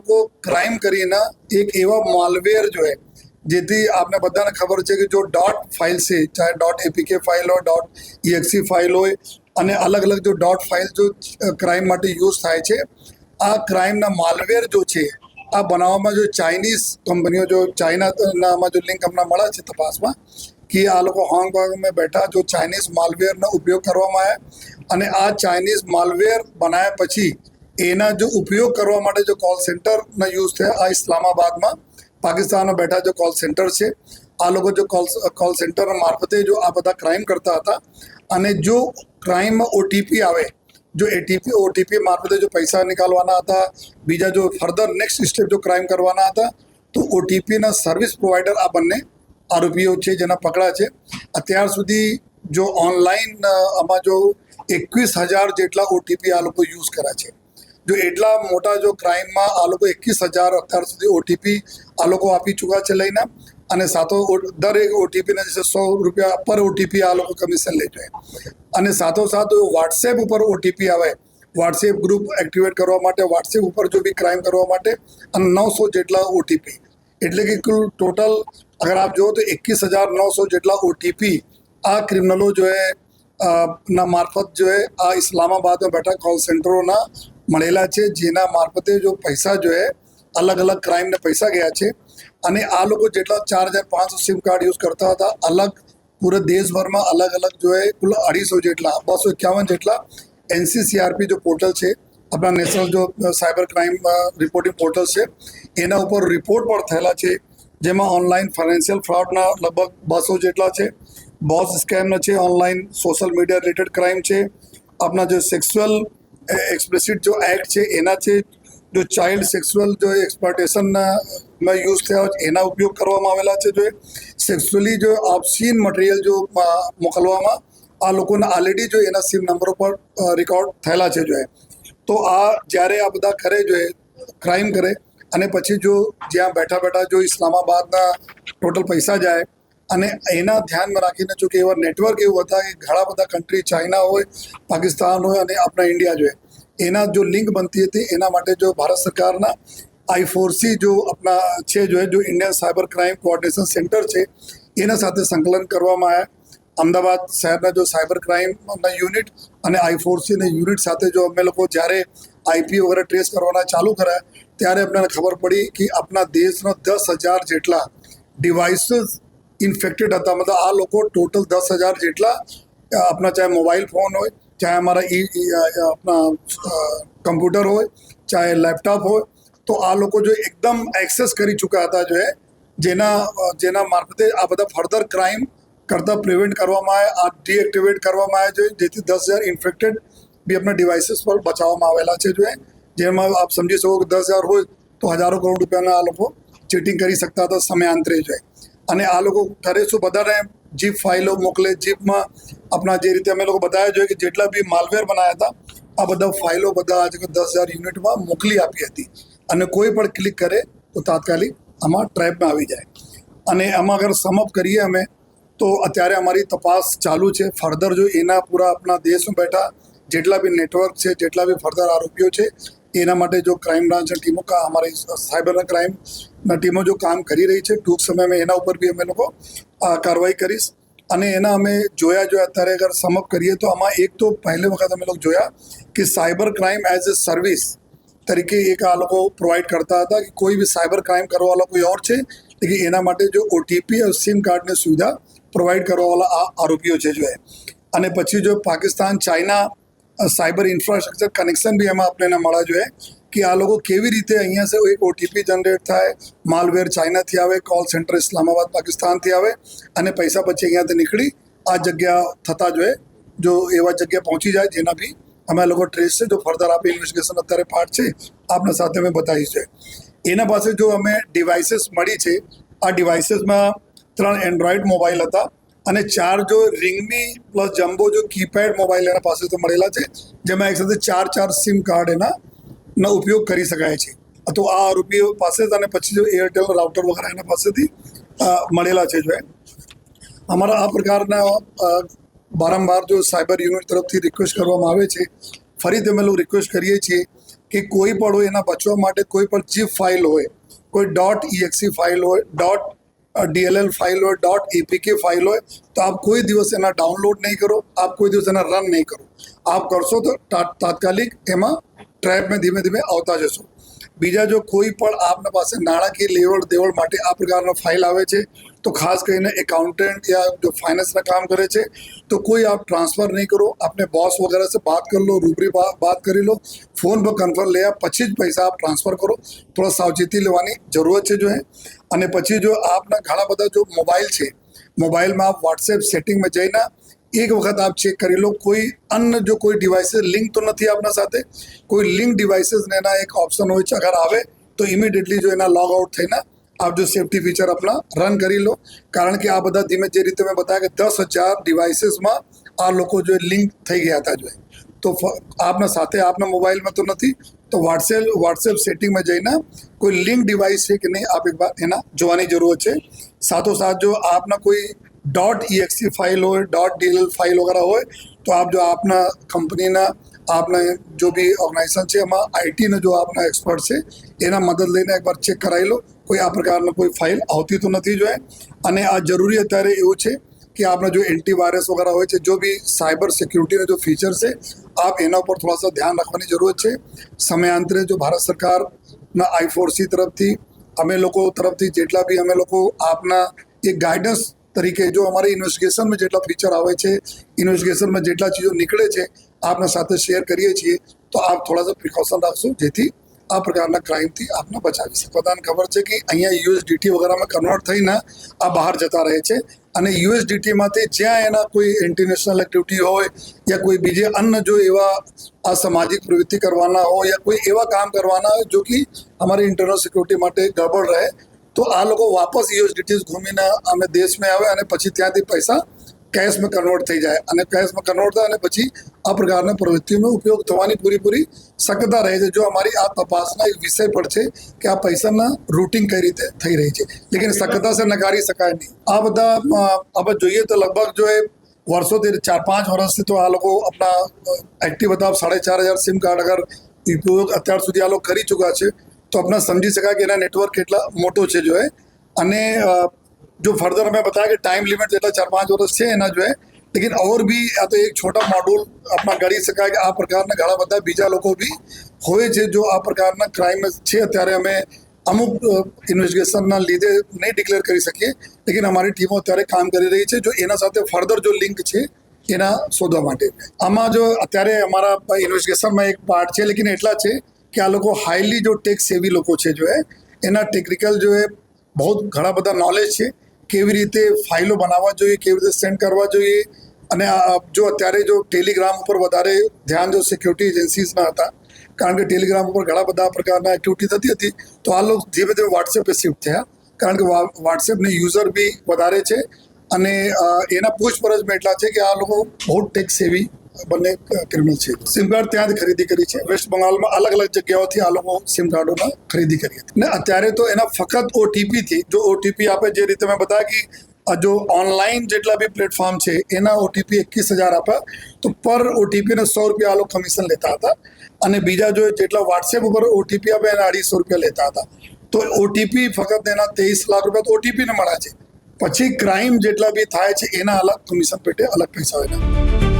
લોકો ક્રાઇમ કરીને એક એવા માલવેર જો है જેથી આપને બધાને ખબર છે કે જો ડોટ ફાઇલ છે ચાહે ડોટ એપીકે ફાઇલ હોય ડોટ EXE ફાઇલ હોય અને અલગ અલગ જો ડોટ ફાઇલ જો ક્રાઇમ માટે યુઝ થાય છે આ ક્રાઇમના માલવેર જો છે આ બનાવવામાં જો ચાઇનીઝ કંપનીઓ જો ચાઇનામાં જો લિંક હમણાં મળે છે તપાસમાં કે આ લોકો હોંગકોંગમાં બેઠા જો ચાઇનીઝ માલવેરનો ઉપયોગ કરવામાં આવ્યા અને આ ચાઇનીઝ માલવેર બનાવ્યા પછી એના જો ઉપયોગ કરવા માટે જો કોલ સેન્ટરના યુઝ થયા આ ઇસ્લામાબાદમાં પાકિસ્તાનમાં બેઠા જો કોલ સેન્ટર છે આ લોકો જો કોલ સેન્ટર મારફતે જો આ બધા ક્રાઇમ કરતા હતા અને જો ક્રાઇમમાં ઓટીપી આવે જો ઓટીપી મારફતે જો પૈસા નિકાલવાના હતા બીજા જો ફર્ધર નેક્સ્ટ સ્ટેપ જો ક્રાઇમ કરવાના હતા તો ઓટીપીના સર્વિસ પ્રોવાઈડર આ બંને આરોપીઓ છે જેના પકડા છે અત્યાર સુધી જો ઓનલાઈન આમાં જો 21,000 જેટલા ઓટીપી આ લોકો યુઝ કર્યા છે જો એટલા મોટા જો ક્રાઇમમાં આ લોકો 21,000 અત્યાર સુધી ઓટીપી આ લોકો આપી ચૂક્યા છે લઈને અને સાથો દરેક ઓટીપીના જैसे ₹100 પર ઓટીપી આ લોકો કમિશન લે છે અને સાથોસાથ વોટ્સએપ ઉપર ઓટીપી આવે વોટ્સએપ ગ્રુપ એક્ટિવેટ કરવા માટે વોટ્સએપ ઉપર જો બી ક્રાઇમ કરવા માટે અને 900 જેટલા ઓટીપી એટલે કે કુલ ટોટલ અગર આપ જો તો 21,900 જેટલા ઓટીપી આ ક્રિમિનલો જો है ના મારફત જો है આ ઇસ્લામાબાદમાં બેઠા કોલ સેન્ટરોના મળેલા છે જેના મારફતે જો પૈસા જો है અલગ અલગ ક્રાઇમને પૈસા ગયા છે અને આ લોકો જેટલા 4,500 સિમ કાર્ડ યુઝ કરતા હતા અલગ પૂરે દેશભરમાં અલગ અલગ જો है કુલ 250 જેટલા 251 જેટલા NCCRP જો પોર્ટલ છે આપણા નેશનલ જો સાયબર ક્રાઇમ રિપોર્ટિંગ પોર્ટલ છે એના ઉપર રિપોર્ટ પણ થયેલા છે જેમાં ઓનલાઈન ફાઇનાન્શિયલ ફ્રોડના લગભગ 200 જેટલા છે બોસ સ્કેમના છે online social media related crime છે આપણા જો સેક્સ્યુઅલ એક્સપ્લિસિટ જો એક્ટ છે એના છે જો ચાઇલ્ડ સેક્સ્યુઅલ જો એક્સપ્લોટેશનમાં યુઝ થયા એના ઉપયોગ કરવામાં આવેલા છે જો સેક્સ્યુઅલી જો ઓબ્સીન મટીરિયલ જો મોકલવામાં આ લોકોના ઓલરેડી જો એના સિમ નંબરો પર રેકોર્ડ થયેલા છે જો તો આ જ્યારે આ બધા કરે જો ક્રાઇમ કરે અને પછી જો જ્યાં બેઠા બેઠા જો ઇસ્લામાબાદના ટોટલ પૈસા જાય અને એના ધ્યાનમાં રાખીને જો કે એવા નેટવર્ક એવું હતા કે ઘણા બધા કન્ટ્રી ચાઇના હોય પાકિસ્તાન હોય અને આપણા ઇન્ડિયા જોઈએ એના જો લિંક બનતી હતી એના માટે જો ભારત સરકારના I4C જો આપણા છે જો Indian cyber crime coordination centre છે એના સાથે સંકલન કરવામાં આવ્યા અમદાવાદ શહેરના જો સાયબર ક્રાઇમના યુનિટ અને I4Cના યુનિટ સાથે જો અમે લોકો જ્યારે IP વગેરે ટ્રેસ કરવાના ચાલુ કર્યા ત્યારે અમને ખબર પડી કે આપણા દેશના 10,000 જેટલા ડિવાઇસીસ ઇન્ફેક્ટેડ હતા મતલબ આ લોકો ટોટલ 10,000 જેટલા આપણા ચાહે મોબાઈલ ફોન હોય ચાહે અમારા આપણા કમ્પ્યુટર હોય ચાહે લેપટોપ હોય તો આ લોકો જો એકદમ એક્સેસ કરી ચૂક્યા હતા જો જેના મારફતે આ બધા ફર્ધર ક્રાઇમ કરતાં પ્રિવેન્ટ કરવામાં આવે આ ડીએક્ટિવેટ કરવામાં આવે છે જેથી 10,000 ઇન્ફેક્ટેડ બી આપણા ડિવાઇસીસ પર બચાવવામાં આવેલા છે જો જેમાં આપ સમજી શકો કે 10,000 હોય તો હજારો કરોડ રૂપિયાના આ લોકો ચીટિંગ કરી શકતા હતા સમયાંતરે જો અને આ લોકો કરે શું બધાને જીપ ફાઇલો મોકલે જીપમાં આપણા જે રીતે અમે લોકો બતાવ્યા જોઈએ કે જેટલા બી માલવેર બનાવ્યા હતા આ બધા ફાઇલો બધા આજે 10,000 યુનિટમાં મોકલી આપી હતી અને કોઈ પણ ક્લિક કરે તો તાત્કાલિક આમાં ટ્રેપમાં આવી જાય અને આમાં અગર સમઅપ કરીએ અમે તો અત્યારે અમારી તપાસ ચાલુ છે ફર્ધર જો એના પૂરા આપણા દેશમાં બેઠા જેટલા બી નેટવર્ક છે જેટલા બી ફર્ધર આરોપીઓ છે એના માટે જો ક્રાઇમ બ્રાન્ચની ટીમો અમારી સાયબરના ક્રાઇમના ટીમો જો કામ કરી રહી છે ટૂંક સમયમાં એના ઉપર બી અમે લોકો કાર્યવાહી કરીશ અને એના અમે જોયા અત્યારે અગર સમઅપ કરીએ તો આમાં એક તો પહેલી વખત અમે લોકો જોયા કે cyber crime as a service તરીકે એક આ લોકો પ્રોવાઈડ કરતા હતા કે કોઈ બી સાયબર ક્રાઇમ કરવાવાળા કોઈ ઓર છે લેકિન એના માટે જો ઓટીપી और સિમ કાર્ડની સુવિધા પ્રોવાઈડ કરવાવાળા આ આરોપીઓ છે જો અને પછી જો Pakistan China cyber infrastructure connection બી એમાં આપણને મળવા જોઈએ કે આ લોકો કેવી રીતે અહીંયા સે એક ઓટીપી જનરેટ થાય માલવેર ચાઇનાથી આવે કોલ સેન્ટર ઇસ્લામાબાદ પાકિસ્તાનથી આવે અને પૈસા પછી અહીંયાથી નીકળી આ જગ્યા થતા જોઈએ જો એવા જગ્યા પહોંચી જાય જેના બી અમે લોકો ટ્રેસ છે જો ફર્ધર આપે ઇન્વેસ્ટિગેશન અત્યારે પાર્ટ છે આપના સાથે અમે બતાવીશ છે એના પાસે જો અમે ડિવાઇસીસ મળી છે આ ડિવાઇસીસમાં 3 એન્ડ્રોઈડ મોબાઈલ હતા અને 4 જો રિંગમી પ્લસ જમ્બો જો કીપેડ મોબાઈલ એના પાસે તો મળેલા છે જેમાં એક સાથે 4 સિમ કાર્ડ એના ઉપયોગ કરી શકાય છે તો આ આરોપીઓ પાસે અને પછી જો એરટેલ રાઉટર વગેરે એના પાસેથી મળેલા છે જો અમારા આ પ્રકારના વારંવાર જો સાયબર યુનિટ તરફથી રિક્વેસ્ટ કરવામાં આવે છે ફરીથી અમે લોકો રિક્વેસ્ટ કરીએ છીએ કે કોઈ પણ હોય એના બચવા માટે કોઈ પણ zip ફાઇલ હોય, કોઈ .exe ફાઇલ હોય, .dll ફાઇલ હોય, .apk ફાઇલ હોય, તો આપ કોઈ દિવસ એના ડાઉનલોડ નહીં કરો, આપ કોઈ દિવસ એના રન નહીં કરો. આપ કરશો તો તાત્કાલિક એમાં ટ્રેપમાં ધીમે ધીમે આવતા જશો. બીજા જો કોઈ પણ આપના પાસે નાણાકીય લેવડ દેવડ માટે આ પ્રકારના ફાઇલ આવે છે, તો ખાસ કરીને એકાઉન્ટન્ટ યા જો ફાઇનાન્સના કામ કરે છે, તો કોઈ આપ ટ્રાન્સફર નહીં કરો. આપને બોસ વગેરે से बात कर लो, रूबरी बात કરી લો, ફોન પર કન્ફર્મ લેયા પછી જ પૈસા આપ ટ્રાન્સફર કરો. થોડા સાવચેતી લેવાની જરૂરત છે જો હે. અને પછી જો આપના ઘણા બધા જો મોબાઈલ છે, મોબાઈલમાં આપ વોટ્સએપ સેટિંગમાં જઈને એક વખત આપ ચેક કરી લો કોઈ અન્ય જો કોઈ ડિવાઇસીસ લિંક તો નથી આપના સાથે. કોઈ લિંક ડિવાઇસીસને એના એક ઓપ્શન હોય છે, અગર આવે તો ઇમિડિયેટલી જો એના લોગ આઉટ થઈને આપ જો સેફ્ટી ફીચર આપના રન કરી લો. કારણ કે આ બધા ધીમે જે રીતે મેં બતાવ્યા કે 10,000 ડિવાઇસીસમાં આ લોકો જો લિંક થઈ ગયા હતા જો, તો આપના સાથે આપના મોબાઈલમાં તો નથી, તો વોટ્સએપ સેટિંગમાં જઈને કોઈ લિંક ડિવાઇસ છે કે નહીં આપ એક વાર એના જોવાની જરૂરત છે. સાથોસાથ જો આપના કોઈ .exe ફાઇલ હોય, .dll ફાઇલ વગેરે હોય, તો આપ જો આપના કંપનીના આપના જો બી ઓર્ગેનાઇઝેશન છે એમાં આઈટીનો જો આપના એક્સપર્ટ છે એના મદદ લઈને એકવાર ચેક કરાવી લો કોઈ આ પ્રકારનો કોઈ ફાઇલ આવતી તો નથી જોઈએ. અને આ જરૂરી અત્યારે એવું છે कि आपने जो एंटीवायरस वगैरह हो जो भी साइबर सिक्योरिटी जो फीचर है आप एना पर थोड़ा सा ध्यान रखने जरूरत है. समयांतरे जो भारत सरकार I4C तरफ थी अमे लोग तरफ थी जेटला भी अमे लोग आपना एक गाइडन्स तरीके जो हमारे इन्वेस्टिगेशन में जेटला फीचर आवे छे, इन्वेस्टिगेशन में जेटला चीज़ों निकले छे आपने साथ शेर करिए छे, तो आप थोड़ा सा प्रिकॉशन रखशो जेथी આ પ્રકારના ક્રાઇમથી આપને બચાવી શકે. બધાને ખબર છે કે અહીંયા USDT વગેરેમાં કન્વર્ટ થઈને આ બહાર જતા રહે છે અને USDTમાંથી જ્યાં એના કોઈ ઇન્ટરનેશનલ એક્ટિવિટી હોય યા કોઈ બીજે અન્ય જો એવા અસામાજિક પ્રવૃત્તિ કરવાના હોય યા કોઈ એવા કામ કરવાના હોય જો કે અમારી ઇન્ટરનલ સિક્યોરિટી માટે ગડબડ રહે, તો આ લોકો વાપસ USDT ઘૂમીને અમે દેશમાં આવે અને પછી ત્યાંથી પૈસા કેશમાં કન્વર્ટ થઈ જાય અને કેશમાં કન્વર્ટ થાય અને પછી આ પ્રકારના પ્રવૃત્તિનો ઉપયોગ થવાની પૂરી શક્યતા રહે છે. જો અમારી આ તપાસના એક વિષય પર છે કે આ પૈસાના રૂટિંગ કઈ રીતે થઈ રહી છે, લેકિન શક્યતા से નકારી શકાય નહીં. આ બધા આપણે જોઈએ તો લગભગ જો એ વર્ષોથી 4-5 વર્ષથી તો આ લોકો આપણા એક્ટિવ હતા. 4,500 સિમ કાર્ડ અગર ઉપયોગ અત્યાર સુધી આ લોકો કરી ચૂક્યા છે, તો આપણા સમજી શકાય કે એના નેટવર્ક કેટલા મોટો છે જો है. અને जो फर्दर हमें बताया कि टाइम लिमिट जेटा 4-5 वर्ष है एना जो है, लेकिन और भी या तो एक छोटा मॉड्यूल अपना गढ़ी शकाय कि आ प्रकारना घણા બધા બીજા લોકો બી હોય છે જો આ પ્રકારના ક્રાઇમ છે. અત્યારે અમે અમુક ઇન્વેસ્ટિગેશનના લીધે નહીં ડિક્લેર કરી શકીએ, લેकिन અમારી ટીમો અત્યારે કામ કરી રહી છે જો એના સાથે ફર્ધર જો લિંક છે એના શોધવા માટે. આમાં જો અત્યારે અમારા ઇન્વેસ્ટિગેશનમાં એક પાર્ટ છે, લેकिन એટલા છે કે આ લોકો હાઈલી જો ટેક સેવી લોકો છે જો એના ટેકનિકલ જો બહુ ઘણા બધા નોલેજ છે કેવી રીતે ફાઇલો બનાવવા જોઈએ, કેવી રીતે સેન્ડ કરવા જોઈએ. અને જો અત્યારે જો ટેલિગ્રામ ઉપર વધારે ધ્યાન જો સિક્યોરિટી એજન્સીસના હતા, કારણ કે ટેલિગ્રામ ઉપર ઘણા બધા પ્રકારના એક્ટિવિટી થતી હતી, તો આ લોકો ધીમે ધીમે વોટ્સએપ પર શિફ્ટ થયા, કારણ કે વોટ્સએપની યુઝર બી વધારે છે અને એના પૂછપરછમાં એટલા છે કે આ લોકો બહુ ટેક સેવી બંને ક્રિમિનલ છે. સિમ કાર્ડ ત્યાંથી ખરીદી કરી છે. વેસ્ટ બંગાળમાં અલગ અલગ જગ્યાઓથી આ લોકો સિમ કાર્ડોના ખરીદી કરી હતી ને અત્યારે તો એના ફક્ત OTPથી જો OTP આપે જે રીતે મેં બતાવ્યા કે જો ઓનલાઈન જેટલા બી પ્લેટફોર્મ છે એના OTP 21,000 આપે તો પર OTP ને ₹100 આ લોકો કમિશન લેતા હતા અને બીજા જો જેટલા વોટ્સએપ ઉપર OTP આપે એના ₹250 લેતા હતા. તો OTP ફક્ત એના 23 લાખ રૂપિયા તો OTP ને મળે છે. પછી ક્રાઇમ જેટલા બી થાય છે એના અલગ કમિશન પેટે અલગ પૈસા હોય.